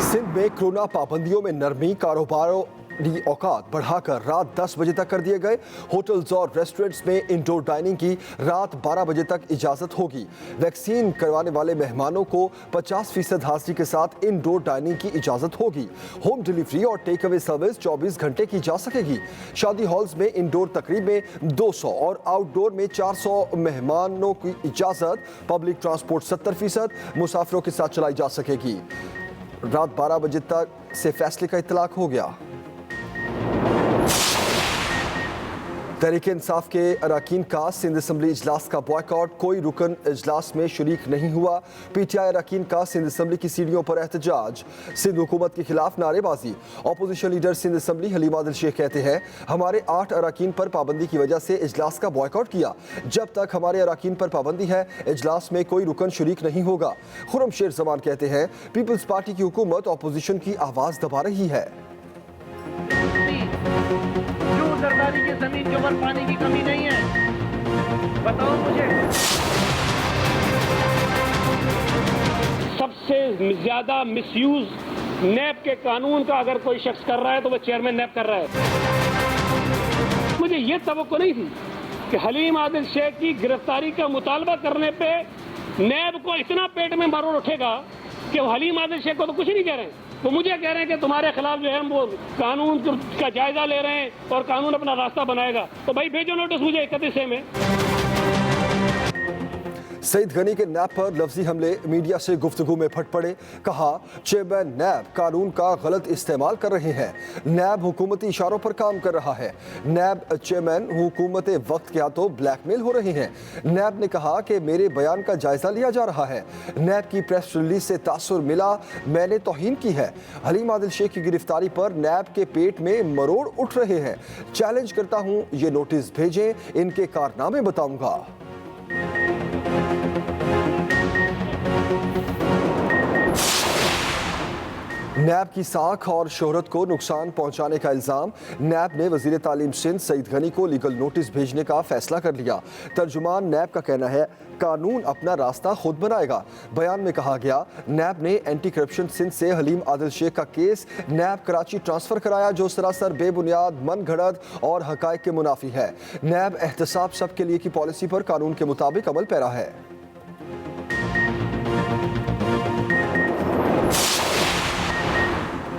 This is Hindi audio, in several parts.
सिंध में कोरोना पाबंदियों में नरमी, कारोबारों औकात बढ़ाकर रात 10 बजे तक कर दिए गए। होटल्स और रेस्टोरेंट्स में इंडोर डाइनिंग की रात 12 बजे तक इजाजत होगी। वैक्सीन करवाने वाले मेहमानों को 50% हाजिरी के साथ इंडोर डाइनिंग की इजाजत होगी। होम डिलीवरी और टेक अवे सर्विस 24 घंटे की जा सकेगी। शादी हॉल्स में इंडोर तकरीब में 200 और आउटडोर में 400 मेहमानों की इजाजत। पब्लिक ट्रांसपोर्ट 70%, मुसाफिरों के साथ चलाई जा सकेगी। रात 12 बजे तक से फैसले का इतलाक हो गया। तहरीक इंसाफ के अरकान का सिंध असम्बली इजलास का बॉयकॉट, कोई रुकन इजलास में शरीक नहीं हुआ। पीटीआई अरकान का सिंध असम्बली की सीढ़ियों पर एहतजाज, सिंध हुकूमत के खिलाफ नारेबाजी। Opposition leader Sindh assembly Haleem Adil Shaikh कहते हैं, हमारे 8 अरकान पर पाबंदी की वजह से इजलास का बॉयकॉट किया। जब तक हमारे अरकान पर पाबंदी है, इजलास में कोई रुकन शरीक नहीं होगा। खुर्रमशेर जमान कहते हैं, पीपल्स पार्टी की हुकूमत अपोजिशन की आवाज दबा रही है। सरदारी की जमीन के ऊपर पानी की कमी नहीं है, बताओ मुझे। सबसे ज्यादा मिसयूज नैब के कानून का अगर कोई शख्स कर रहा है तो वह चेयरमैन नैब कर रहा है। मुझे ये तवक्को नहीं थी कि हलीम आदिल शेख की गिरफ्तारी का मुतालबा करने पे नैब को इतना पेट में मरोड़ उठेगा कि वो हलीम आदिल शेख को तो कुछ नहीं कह रहे हैं, तो मुझे कह रहे हैं कि तुम्हारे खिलाफ जो है हम वो कानून का जायजा ले रहे हैं और कानून अपना रास्ता बनाएगा। तो भाई भेजो नोटिस मुझे 31 में। सईद गनी के नैब पर लफ्जी हमले, मीडिया से गुफ्तगू में फट पड़े। कहा, चेयरमैन नैब कानून का गलत इस्तेमाल कर रहे हैं। नैब हुकूमती इशारों पर काम कर रहा है। नैब चेयरमैन हुकूमत वक्त के हाथों ब्लैकमेल हो रहे हैं। नैब ने कहा कि मेरे बयान का जायजा लिया जा रहा है। नैब की प्रेस रिलीज से तासुर मिला, मैंने तौहीन की है। हलीम आदिल शेख की गिरफ्तारी पर नैब के पेट में मरोड़ उठ रहे हैं। चैलेंज करता हूं, ये नोटिस भेजें, इनके कारनामे बताऊंगा। नैब की साख और शोहरत को नुकसान पहुंचाने का इल्जाम। नैब ने वजीर तालीम सिंध सईद गनी को लीगल नोटिस भेजने का फैसला कर लिया। तर्जुमान नैब का कहना है, कानून अपना रास्ता खुद बनाएगा। बयान में कहा गया, नैब ने एंटी करप्शन सिंध से हलीम आदिल शेख का केस नैब कराची ट्रांसफर कराया, जो सरासर बेबुनियाद, मन घड़त और हकायक के मुनाफी है। नैब एहतसाब सबके लिए की पॉलिसी पर कानून के मुताबिक अमल पैरा है।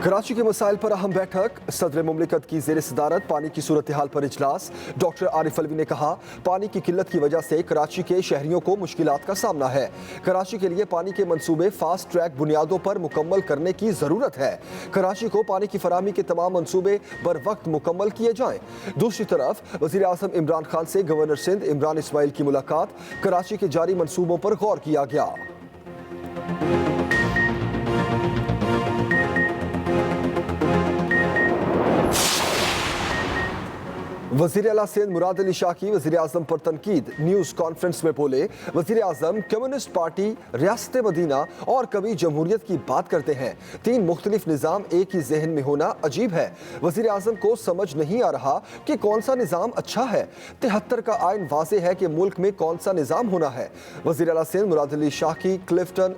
कराची के मसाइल पर अहम बैठक, सदर मुमलिकत की ज़ेर सदारत पानी की सूरत हाल पर इजलास। डॉक्टर आरिफ अलवी ने कहा, पानी की किल्लत की वजह से कराची के शहरियों को मुश्किलात का सामना है। कराची के लिए पानी के मंसूबे फास्ट ट्रैक बुनियादों पर मुकम्मल करने की ज़रूरत है। कराची को पानी की फराहमी के तमाम मंसूबे बर वक्त मुकम्मल किए जाएँ। दूसरी तरफ वज़ीर आज़म इमरान खान से गवर्नर सिंध इमरान इस्माइल की मुलाकात, कराची के जारी मंसूबों पर गौर किया गया। वज़ीर आला सिंध मुराद अली शाह की वज़ीर आज़म पर तनकीद, न्यूज़ कॉन्फ्रेंस में बोले, वज़ीर आज़म कम्युनिस्ट पार्टी, रियासत मदीना और कभी जमहूरियत की बात करते हैं। 3 मुख्तलिफ निज़ाम एक ही जहन में होना अजीब है। वज़ीर आज़म को समझ नहीं आ रहा कि कौन सा निज़ाम अच्छा है। 73 का आइन वाज़े है कि मुल्क में कौन सा निज़ाम होना है। वज़ीर आला सिंध मुराद अली शाह की क्लिफ्टन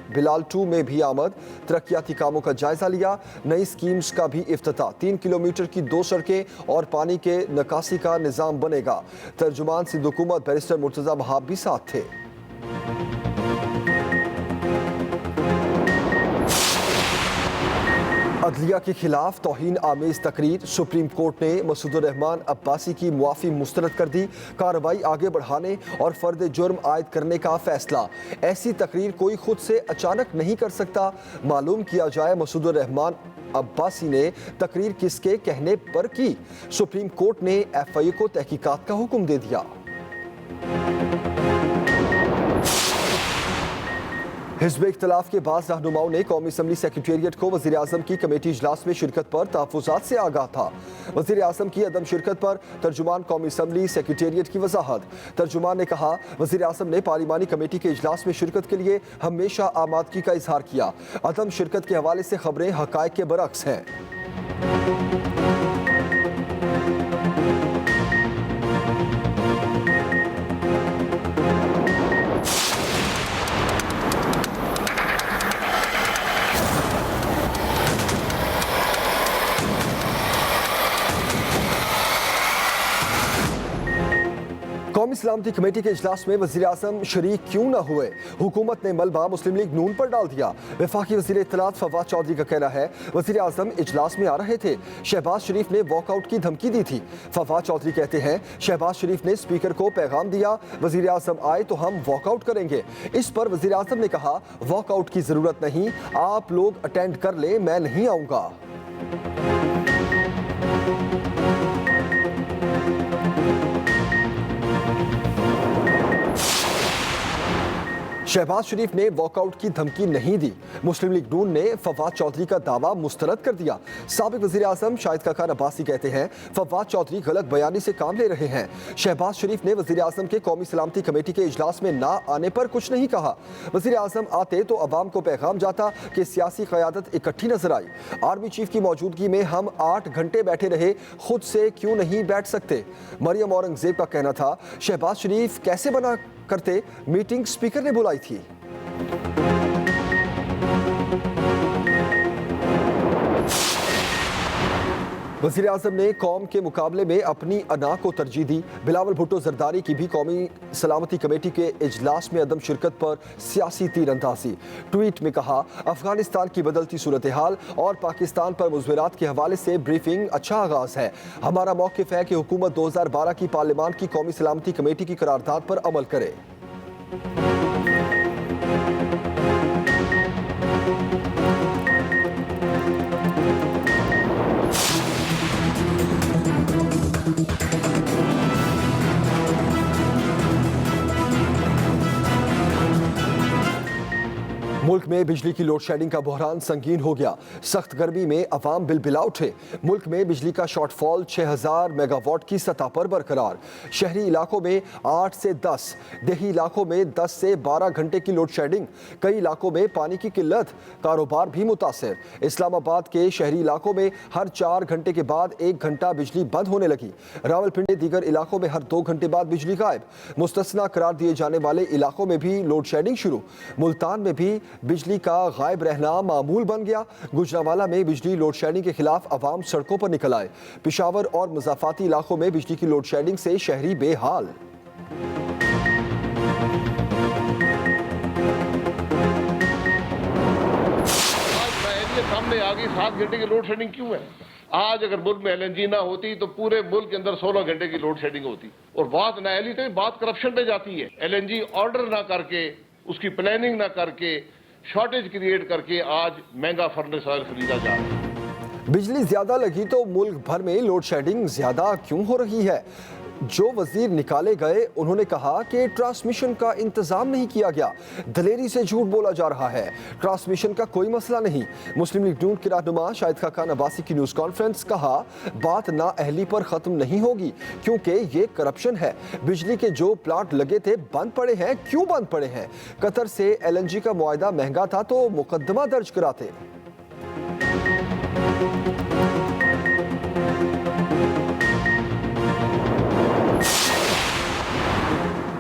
बिलाल 2 में भी आमद, तरक्याती कामों का जायजा लिया। नई स्कीम्स का भी इफ्तिताह, 3 किलोमीटर की 2 सड़कें और पानी के निकासी का निज़ाम बनेगा। तर्जुमान सिंध हुकूमत बैरिस्टर मुर्तज़ा वहाब भी साथ थे। अदलिया के खिलाफ तौहीन आमेज तकरीर, सुप्रीम कोर्ट ने मसूद रहमान अब्बासी की मुआफ़ी मुस्तरद कर दी। कार्रवाई आगे बढ़ाने और फर्द जुर्म आयद करने का फैसला। ऐसी तकरीर कोई खुद से अचानक नहीं कर सकता। मालूम किया जाए मसूद रहमान अब्बासी ने तकरीर किसके कहने पर की। सुप्रीम कोर्ट ने FIA को तहकीकात का हुक्म दे दिया। हिज़्ब इख्तिलाफ के बाद रहनुमाओं ने कौमी असम्बली सेक्रेटेरिएट को वज़ीर आज़म की कमेटी इजलास में शिरकत पर तहफ़्फ़ुज़ात से आगाह था। वज़ीर आज़म की अदम शिरकत पर तर्जुमान कौमी असम्बली सेक्रेटेरिएट की वजाहत। तर्जुमान ने कहा, वज़ीर आज़म ने पार्लिमानी कमेटी के इजलास में शिरकत के लिए हमेशा आमादगी का इजहार किया। अदम शिरकत के हवाले से खबरें हक़ाइक़ के बरअक्स हैं। सलामती कमेटी के इजलास में वजीर आजम शरीक क्यों न हुए? हुकूमत ने मलबा मुस्लिम लीग नून पर डाल दिया। वफाकी वजीर इत्तलात फवाद चौधरी का कहना है वजीर आजम इजलास में आ रहे थे, शहबाज शरीफ ने वॉकआउट की धमकी दी थी। फवाद चौधरी कहते हैं शहबाज शरीफ ने स्पीकर को पैगाम दिया, वजीर आजम आए तो हम वॉकआउट करेंगे। इस पर वजीर आजम ने कहा वॉकआउट की जरूरत नहीं, आप लोग अटेंड कर ले, मैं नहीं आऊंगा। शहबाज शरीफ ने वॉकआउट की धमकी नहीं दी। मुस्लिम लीग नून ने फवाद चौधरी का दावा मुस्तरद कर दिया। साबिक वजीर आजम शाहिद खान अब्बासी कहते हैं फवाद चौधरी गलत बयानी से काम ले रहे हैं। शहबाज शरीफ ने वजीर आजम के कौमी सलामती कमेटी के इजलास में ना आने पर कुछ नहीं कहा। वजीर आजम आते तो अवाम को पैगाम जाता कि सियासी क़यादत इकट्ठी नजर आई। आर्मी चीफ की मौजूदगी में हम 8 घंटे बैठे रहे, खुद से क्यों नहीं बैठ सकते? मरियम औरंगजेब का कहना था शहबाज शरीफ कैसे बना करते, मीटिंग स्पीकर ने बुलाई थी। वज़ीर आज़म ने कौम के मुकाबले में अपनी अना को तरजीह दी। बिलावल भुट्टो जरदारी की भी कौमी सलामती कमेटी के इजलास में अदम शिरकत पर सियासी तीरंदाजी। ट्वीट में कहा अफगानिस्तान की बदलती सूरत हाल और पाकिस्तान पर मुज़विरात के हवाले से ब्रीफिंग अच्छा आगाज है। हमारा मौक़िफ़ है कि हुकूमत 2012 की पार्लियामान की कौमी सलामती कमेटी की करारदाद पर अमल करे। मुल्क में बिजली की लोड शेडिंग का बहरान संगीन हो गया। सख्त गर्मी में अवाम बिलबिला उठे। मुल्क में बिजली का शॉर्टफॉल 6000 मेगावाट की सतह पर बरकरार। शहरी इलाकों में 8 से 10, देही इलाकों में 10 से 12 घंटे की लोड शेडिंग। कई इलाकों में पानी की किल्लत, कारोबार भी मुतासर। इस्लामाबाद के शहरी इलाकों में हर 4 घंटे के बाद 1 घंटा बिजली बंद होने लगी। रावलपिंडी दीगर इलाकों में हर 2 घंटे बाद बिजली गायब। मुस्तस्ना करार दिए जाने वाले इलाकों में भी लोड शेडिंग शुरू। मुल्तान में भी बिजली का गायब रहना मामूल बन गया। गुजरांवाला में बिजली लोड शेडिंग के खिलाफ अवाम सड़कों पर निकल आए। पिशावर और मुज़ाफाती इलाकों में बिजली की लोड शेडिंग से शहरी बेहाल। सामने आ गई 7 घंटे की लोड शेडिंग क्यों है? आज अगर मुल्क में LNG ना होती तो पूरे मुल्क के अंदर 16 घंटे की लोड शेडिंग होती। और बात नाअहली तो बात करप्शन पे जाती है। LNG ऑर्डर ना करके, उसकी प्लानिंग ना करके, शॉर्टेज क्रिएट करके आज महंगा फर्नेस ऑयल खरीदा जा रहा है। बिजली ज्यादा लगी तो मुल्क भर में लोड शेडिंग ज्यादा क्यों हो रही है? जो वजीर निकाले गए उन्होंने कहा कि ट्रांसमिशन का इंतजाम नहीं किया गया। दलेरी से झूठ बोला जा रहा है। ट्रांसमिशन का कोई मसला नहीं। मुस्लिम लीग नून के रहनुमा शाहिद खान अब्बासी की न्यूज कॉन्फ्रेंस, कहा बात नाअहली पर खत्म नहीं होगी क्योंकि ये करप्शन है। बिजली के जो प्लांट लगे थे बंद पड़े हैं। क्यों बंद पड़े हैं? कतर से LNG का मुआहदा महंगा था तो मुकदमा दर्ज कराते।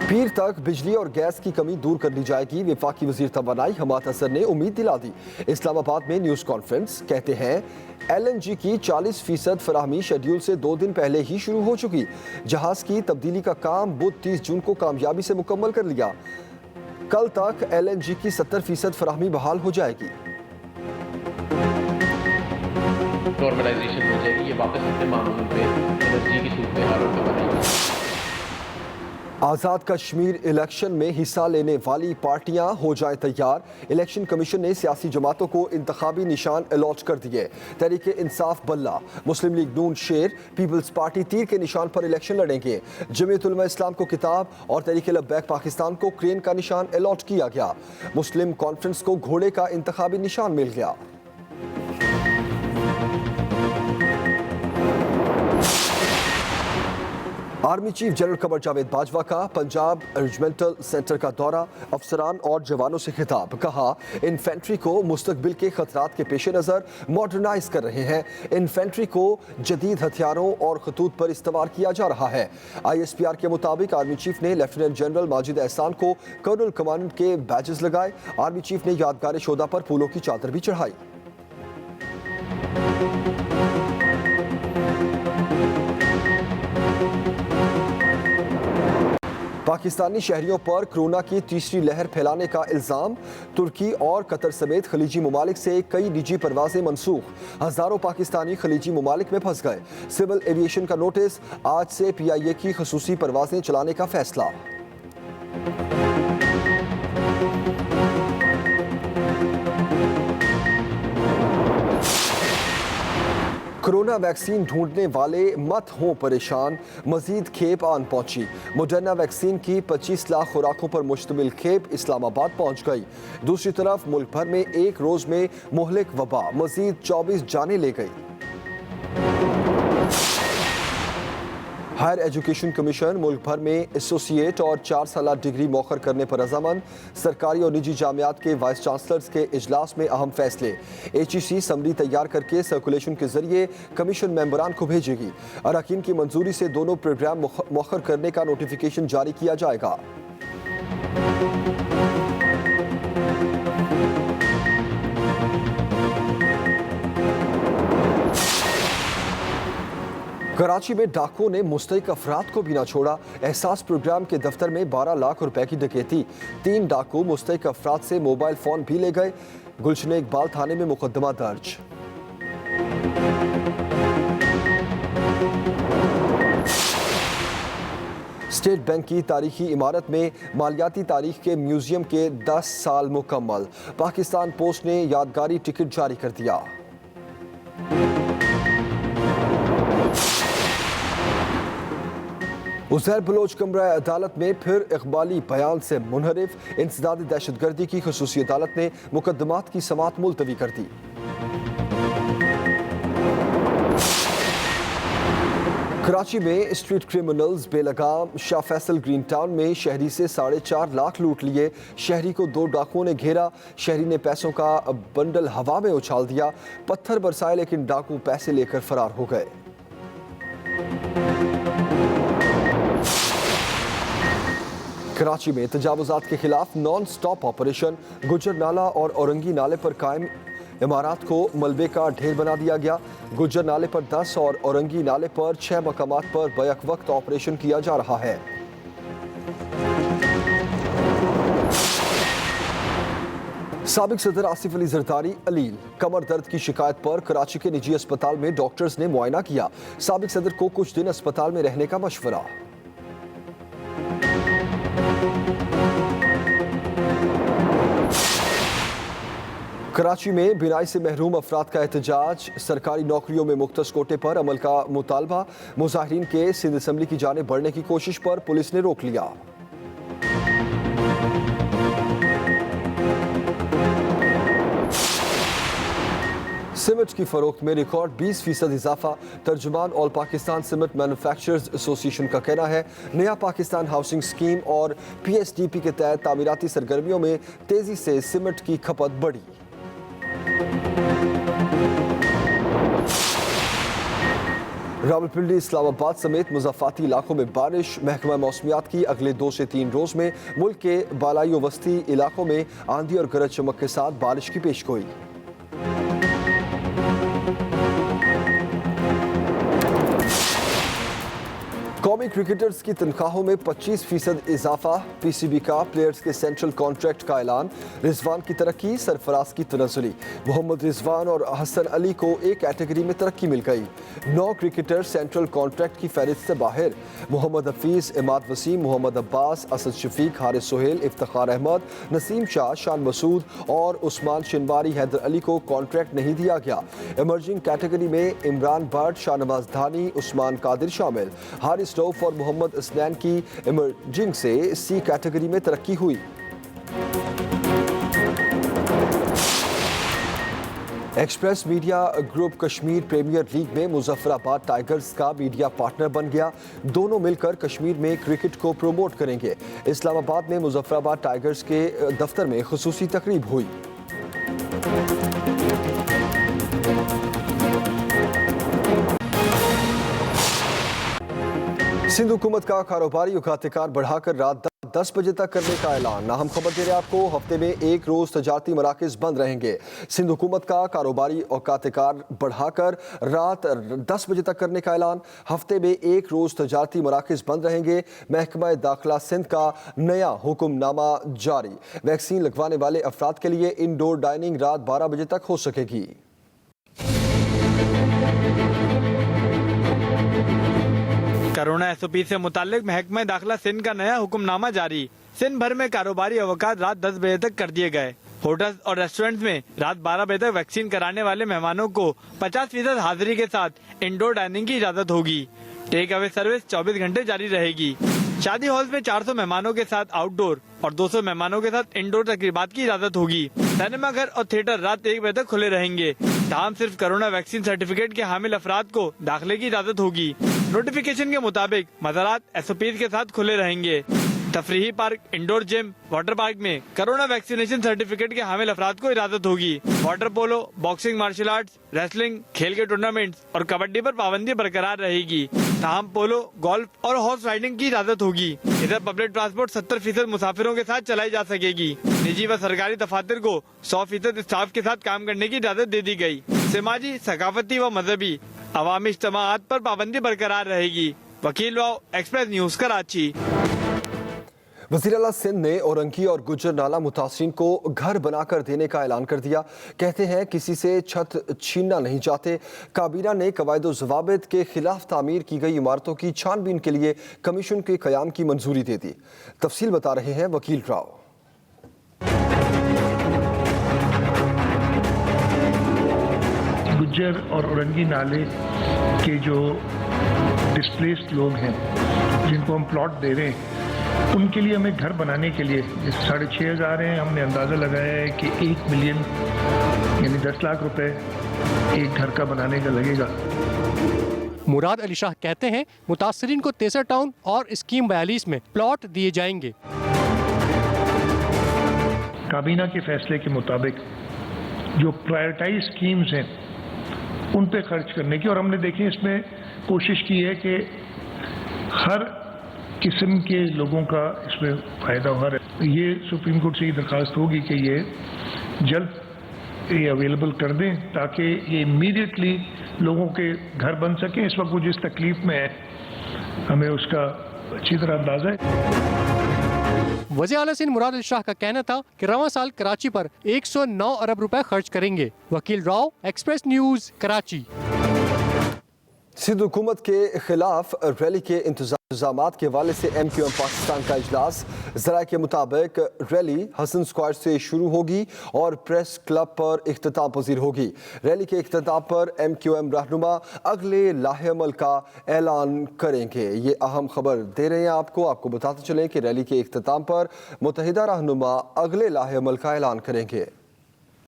पीर तक बिजली और गैस की कमी दूर कर ली जाएगी। वफाकी वजीर तवानाई हमाद असर ने उम्मीद दिला दी। इस्लामाबाद में न्यूज कॉन्फ्रेंस, कहते हैं LNG की 40% फराहमी शेड्यूल से 2 दिन पहले ही शुरू हो चुकी। जहाज की तब्दीली का काम बुध 30 जून को कामयाबी से मुकम्मल कर लिया। कल तक LNG की 70% फराहमी बहाल हो जाएगी। नॉर्मलाइजेशन हो जाएगी, ये वापस अपने मामूल पे एनर्जी की सूरत में हाल बनाएगी। आज़ाद कश्मीर इलेक्शन में हिस्सा लेने वाली पार्टियां हो जाएं तैयार। इलेक्शन कमीशन ने सियासी जमातों को इंतखाबी निशान अलॉट कर दिए। तहरीक इंसाफ बल्ला, मुस्लिम लीग नून शेर, पीपल्स पार्टी तीर के निशान पर इलेक्शन लड़ेंगे। जमीयत उलमा इस्लाम को किताब और तहरीक लब्बैक पाकिस्तान को क्रेन का निशान अलॉट किया गया। मुस्लिम कॉन्फ्रेंस को घोड़े का इंतखाबी निशान मिल गया। Army chief general Qamar Javed Bajwa का पंजाब रेजिमेंटल सेंटर का दौरा, अफसरान और जवानों से खिताब। कहा इन्फेंट्री को मुस्तकबिल के खतरात के पेश नज़र मॉडर्नाइज कर रहे हैं। इन्फेंट्री को जदीद हथियारों और खतूत पर इस्तेमाल किया जा रहा है। ISPR के मुताबिक आर्मी चीफ ने लेफ्टिनेंट जनरल माजिद एहसान को कर्नल कमांडेंट के बैजेस लगाए। आर्मी चीफ ने यादगार शोदा पर फूलों की चादर भी चढ़ाई। पाकिस्तानी शहरियों पर कोरोना की तीसरी लहर फैलाने का इल्जाम। तुर्की और कतर समेत खलीजी ममालिक से कई निजी परवाजें मनसूख। हजारों पाकिस्तानी खलीजी ममालिक में फंस गए। सिविल एविएशन का नोटिस। आज से PIA की खसूसी परवाजें चलाने का फैसला। कोरोना वैक्सीन ढूंढने वाले मत हों परेशान। मजीद खेप आन पहुंची। मोडर्ना वैक्सीन की 25 लाख खुराकों पर मुश्तमिल खेप इस्लामाबाद पहुंच गई। दूसरी तरफ मुल्क भर में एक रोज में मुहलिक वबा मजीद 24 जानें ले गई। हायर एजुकेशन कमीशन मुल्क भर में एसोसिएट और 4 साला डिग्री मौखर करने पर रजामंद। सरकारी और निजी जामियात के वाइस चांसलर्स के इजलास में अहम फैसले। HEC समरी तैयार करके सर्कुलेशन के जरिए कमीशन मेंबरान को भेजेगी। अरकान की मंजूरी से दोनों प्रोग्राम मौखर करने का नोटिफिकेशन जारी किया जाएगा। कराची में डाकुओं ने मुस्तैक अफराद को भी ना छोड़ा। एहसास प्रोग्राम के दफ्तर में 12 लाख रुपए की डकैती। 3 डाकू मुस्तैक अफराद से मोबाइल फोन भी ले गए। गुलशन इकबाल थाने में मुकदमा दर्ज। स्टेट बैंक की तारीखी इमारत में मालियाती तारीख के म्यूजियम के 10 साल मुकम्मल। पाकिस्तान पोस्ट ने यादगारी टिकट जारी कर दिया। उज़ैर बलोच कमरा अदालत में फिर इकबाली बयान से मुनहरिफ। इंसदाद दहशतगर्दी की खसूसी अदालत ने मुकदमात की समाअत मुलतवी कर दी। कराची में स्ट्रीट क्रिमिनल्स बेलगाम शाह फैसल ग्रीन टाउन में शहरी से 4.5 लाख लूट लिए। शहरी को 2 डाकुओं ने घेरा। शहरी ने पैसों का बंडल हवा में उछाल दिया। पत्थर बरसाए लेकिन डाकू पैसे लेकर फरार हो गए। कराची में तजावुजात के खिलाफ नॉन स्टॉप ऑपरेशन। गुज्जर नाला और औरंगी नाले पर कायम इमारात को मलबे का ढेर बना दिया गया। गुज्जर नाले पर 10 और औरंगी नाले पर 6 मकामात पर बैक वक्त ऑपरेशन किया जा रहा है। साबिक सदर आसिफ अली जरदारी अलील। कमर दर्द की शिकायत पर कराची के निजी अस्पताल में डॉक्टर्स ने मुआयना किया। साबिक सदर को कुछ दिन अस्पताल में रहने का मशवरा। कराची में बिनाई से महरूम अफराद का एहतजाज। सरकारी नौकरियों में मुख्तस कोटे पर अमल का मुतालबा। मुजाहिरीन के सिंध असम्बली की जानिब बढ़ने की कोशिश पर पुलिस ने रोक लिया। सीमेंट की फरोख्त में रिकॉर्ड 20% इजाफा। तर्जुमान all Pakistan cement manufacturers association का कहना है नया पाकिस्तान हाउसिंग स्कीम और PSDP के तहत तामीराती सरगर्मियों में तेजी से सीमेंट की खपत बढ़ी। रावलपिंडी इस्लामाबाद समेत मुज़ाफ़ाती इलाकों में बारिश। महकमा मौसमियात की अगले 2 से 3 रोज में मुल्क के बालाई और वस्ती इलाकों में आंधी और गरज चमक के साथ बारिश की पेशगोई। कौमी क्रिकेटर्स की तनख्वाहों में 25% इजाफा। PCB का प्लेयर्स के सेंट्रल कॉन्ट्रैक्ट का ऐलान। रिजवान की तरक्की, सरफराज की तनज़ुली। मोहम्मद रिजवान और हसन अली को एक कैटेगरी में तरक्की मिल गई। 9 क्रिकेटर सेंट्रल कॉन्ट्रैक्ट की फहरिस्त से बाहर। मोहम्मद हफीज, इमाद वसीम, मोहम्मद अब्बास, असद शफीक, हारिस सोहेल, इफ्तिखार अहमद, नसीम शाह, शान मसूद और उस्मान शिनवारी हैदर अली को कॉन्ट्रैक्ट नहीं दिया गया। इमर्जिंग कैटेगरी में इमरान भट्ट, शाहनवाज धानी, उस्मान कादिर शामिल। हारिस रऊफ और मोहम्मद असनैन की इमर्जिंग से C कैटेगरी में तरक्की हुई। Express media group Kashmir premier league में मुजफ्फराबाद टाइगर्स का मीडिया पार्टनर बन गया। दोनों मिलकर कश्मीर में क्रिकेट को प्रमोट करेंगे। इस्लामाबाद में मुजफ्फराबाद टाइगर्स के दफ्तर में खुसूसी तकरीब हुई। सिंध हुकूमत का कारोबारी उकातिकार बढ़ाकर रात 10 बजे तक करने का ऐलान। अहम खबर दे रहे हैं आपको, हफ्ते में एक रोज तजारती मराकज बंद रहेंगे। सिंध हुकूमत का कारोबारी औकात-ए-कार बढ़ाकर रात 10 बजे तक करने का ऐलान। हफ्ते में एक रोज तजारती मराकज बंद रहेंगे। महकमा दाखिला सिंध का नया हुक्मनामा जारी। वैक्सीन लगवाने वाले अफराद के लिए इंडोर डाइनिंग रात 12 बजे तक हो सकेगी। कोरोना एसओपी से मुतालिक महकमा दाखिला सिंध का नया हुक्मनामा जारी। सिंध भर में कारोबारी अवकात रात 10 बजे तक कर दिए गए। होटल्स और रेस्टोरेंट्स में रात 12 बजे तक वैक्सीन कराने वाले मेहमानों को 50% हाजिरी के साथ इंडोर डाइनिंग की इजाजत होगी। टेक अवे सर्विस 24 घंटे जारी रहेगी। शादी हॉल्स में 400 मेहमानों के साथ आउटडोर और 200 मेहमानों के साथ इंडोर तकरीबात की इजाजत होगी। सिनेमा घर और थिएटर रात 1 बजे तक खुले रहेंगे। तमाम सिर्फ कोरोना वैक्सीन सर्टिफिकेट के हामिल अफराद को दाखिले की इजाजत होगी। नोटिफिकेशन के मुताबिक मज़ारात एसओपीज के साथ खुले रहेंगे। तफरीही park, indoor gym, water park में कोरोना वैक्सीनेशन सर्टिफिकेट के हामिल अफराद को इजाजत होगी। Water polo, boxing, martial arts, wrestling, खेल के टूर्नामेंट्स और कबड्डी पर पाबंदी बरकरार रहेगी। ताहम पोलो, गोल्फ और हॉर्स राइडिंग की इजाजत होगी। इधर पब्लिक ट्रांसपोर्ट 70% मुसाफिरों के साथ चलाई जा सकेगी। निजी व सरकारी दफातर को 100% स्टाफ के साथ काम करने की इजाजत दे दी गई। समाजी, सकाफती व मजहबी अवामी इज्तिमाआत पर पाबंदी बरकरार रहेगी। वकील वाव, एक्सप्रेस न्यूज, कराची। वज़ीर आला सिंध ने औरंगी और गुज्जर नाला मुतासरीन को घर बनाकर देने का ऐलान कर दिया। कहते हैं किसी से छत छीनना नहीं चाहते। काबीना ने कवायद ज़वाबित के खिलाफ तामीर की गई इमारतों की छानबीन के लिए कमीशन के क़याम की मंजूरी दे दी। तफसील बता रहे हैं वकील राव। गुज्जर और औरंगी नाले के जो डिस्प्लेस्ड लोग हैं जिनको हम प्लॉट दे रहे हैं, उनके लिए हमें घर बनाने के लिए 6,500 हैं। हमने अंदाज़ा लगाया है कि 1 मिलियन यानी 10 लाख रुपए एक घर का बनाने का लगेगा। मुराद अली शाह कहते हैं मुतासरीन को तेसर टाउन और स्कीम 42 में प्लॉट दिए जाएंगे। काबीना के फैसले के मुताबिक जो प्रायोरिटाइज स्कीम्स हैं उन पे खर्च करने की, और हमने देखिए इसमें कोशिश की है कि हर किस्म के लोगों का इसमें फ़ायदा हो रहा है। ये सुप्रीम कोर्ट से ही दरख्वास्त होगी कि ये जल्द ये अवेलेबल कर दें ताकि ये इमीडिएटली लोगों के घर बन सकें। इस वक्त वो जिस तकलीफ में है हमें उसका अच्छी तरह अंदाज़ा है। वज़ीर आला सिंध मुराद अली शाह का कहना था कि रवां साल कराची पर 109 अरब रुपए खर्च करेंगे। वकील राव, एक्सप्रेस न्यूज़, कराची। सिंध हुकूमत के खिलाफ रैली के इंतजामात के हवाले से MQM पाकिस्तान का इजलास। ज़राए के मुताबिक रैली हसन स्क्वायर से शुरू होगी और प्रेस क्लब पर इख्तिताम पजीर होगी। रैली के इख्तिताम पर MQM रहनुमा अगले लाहे अमल का ऐलान करेंगे। ये अहम खबर दे रहे हैं आपको बताते चलें कि रैली के इख्तिताम पर मुत्तहिदा रहनुमा अगले लाहे अमल का ऐलान करेंगे।